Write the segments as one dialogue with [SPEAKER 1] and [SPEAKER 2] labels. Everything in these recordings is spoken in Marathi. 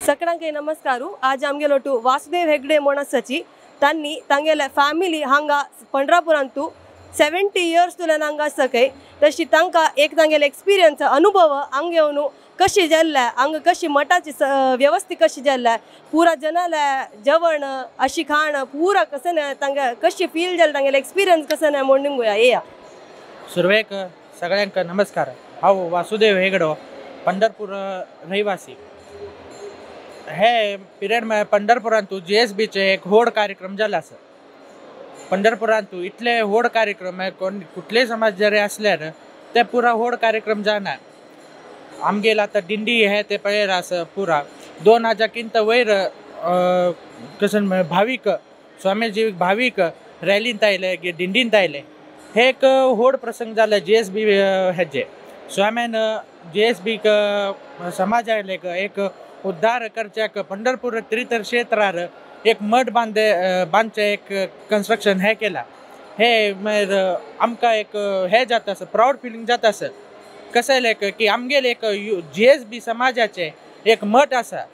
[SPEAKER 1] सगळ्यांके नमस्कारू. आज आमगेलोटू वासुदेव हेगडे म्हणसची त्यांनी तांगेले फॅमिली हांगा पंढरपुरांतू 70 इयर्स तुला हांगा सकै तशी तांकां एक तांगेले एक्सपिरियन्स अनुभव हांगा येवन कशी जाल्ल्या हांगा कशी मठाची व्यवस्था कशी जाल्ल्या पुरा जनाले जेवण अशी खाण पुरा कसं तांगे कशी फील जालें तांगेले एक्सपिरियन्स कसं म्हणून गोया येया.
[SPEAKER 2] सुरवेक सगळ्यांक नमस्कार. हांव वासुदेव हेगडो पंढरपूर रहिवासी. हे पिरियड पंढरपुरांतू GSBचे एक व्हड कार्यक्रम जाला आसा. पंढरपुरांतू इतले व्हड कार्यक्रम कुठले समाज जरी असल्यार ते पुरा व्हड कार्यक्रम जाना. आमगेल आता दिंडी हे ते पळयला आसा पुरा 2000 किंत वयर कसन भाविक स्वामीजी भाविक रॅलींत आयले दिंडींत आयले. हे एक व्हड प्रसंग जाला GSB हेजे. स्वाम्यान GSB समाज आयले एक उद्धार करच्याक पंढरपूर त्रितर क्षेत्रार एक मठ बांदचे एक कंस्ट्रक्शन हे केला. हे मागीर आमकां एक हे जाता आसा प्राऊड फिलिंग जाता आसा. कशें लायक की आमगेल एक GSB समाजाचे एक मठ आसा.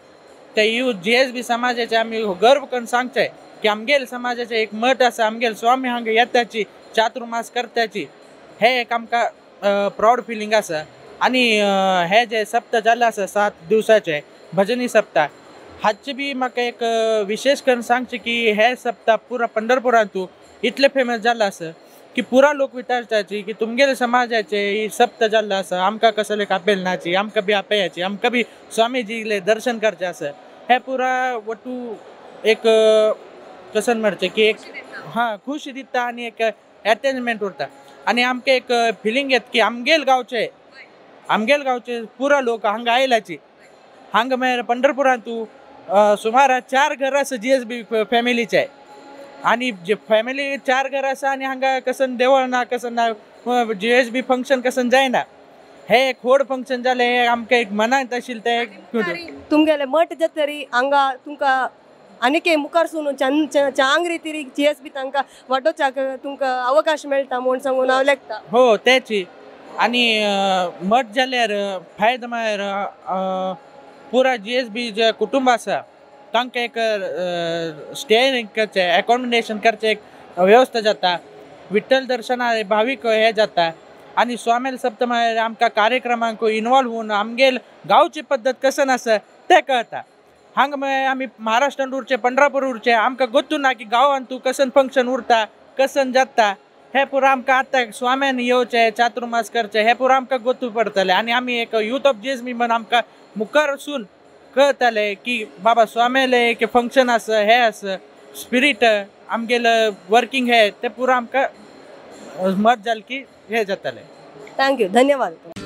[SPEAKER 2] ते GSB समाजाचे आमी गर्व करून सांगचे की आमगेल समाजाचे एक मठ आसा. आमगेल स्वामी हांगा येताची चातुर्मास करताची हे एक आमकां प्राऊड फिलिंग आसा. आनी हे जे सप्ताह जाल्ले आसा 7 दिवसाचे भजनी सप्ताह हाचे बी म्हाका एक विशेष करून सांगचे की हे सप्ताह पुरा पंढरपुरांतू इतले फेमस जाला आसा की पुरा लोक विचारताची की तुमगेले समाजाचे ही सप्ताह जाल्लो आसा आमकां कसले आपेल नाची आमकां बी आपेयाची आमकां बी स्वामीजीले दर्शन करचे आसा. हे पुरा वटू एक कसन म्हणचे की एक खुशी दिता आनी एक अटॅचमेंट उरता. आनी आमकां एक फिलिंग येता की आमगेल गांवचे पुरा लोक हांगा आयलाची. हांगा मागीर पंढरपुरांतू सुमार 4 घर आसा GSB फॅमिलीचे. आनी जे फॅमिली 4 घर आसा आनी हांगा कसन देवळ ना कसन ना GSB फंक्शन कसन जायना. हे एक व्हड फंक्शन जालें हे आमकां एक मनांत आशिल्लें ते
[SPEAKER 1] तुमगेले मठ जातरी हांगा तुमकां आनीक मुखार सुन चांग रितीरी GSB तांकां वाडोवच्याक तुमकां अवकाश मेळटा म्हूण सांगून हांव लेखता.
[SPEAKER 2] हो तेची. आनी मठ जाल्यार फायदो म्हळ्यार पुरा GSB जे कुटुंब आसा तांकां एक स्टे करचे एकोमोडेशन करचे एक व्यवस्था जाता. विठ्ठल दर्शना भावीक हे जाता. आनी स्वामेल सप्तक म्हळ्यार आमकां कार्यक्रमांक इनवॉल्व होवन आमगेल गांवची पद्दत कसन आसा ते कळटा. हांगा म्हळ्यार आमी महाराष्ट्रांत उरचे पंढरपूर उरचे आमकां गोतू ना की गांवांतू कसन फंक्शन उरता कसन जाता. हे पुरा आमकां आतां स्वाम्यान येवचे चातुर्मास करचे हे पुरा आमकां गोतू पडटले. आनी आमी एक यूथ ऑफ GSB म्हणून आमकां मुखार वचून कळटले की बाबा स्वामेले एक फंक्शन आसा हे आसा स्पिरीट आमगेलें वर्किंग हे ते पुरा आमकां मत जालें की हे जातलें.
[SPEAKER 1] थँक्यू. धन्यवाद.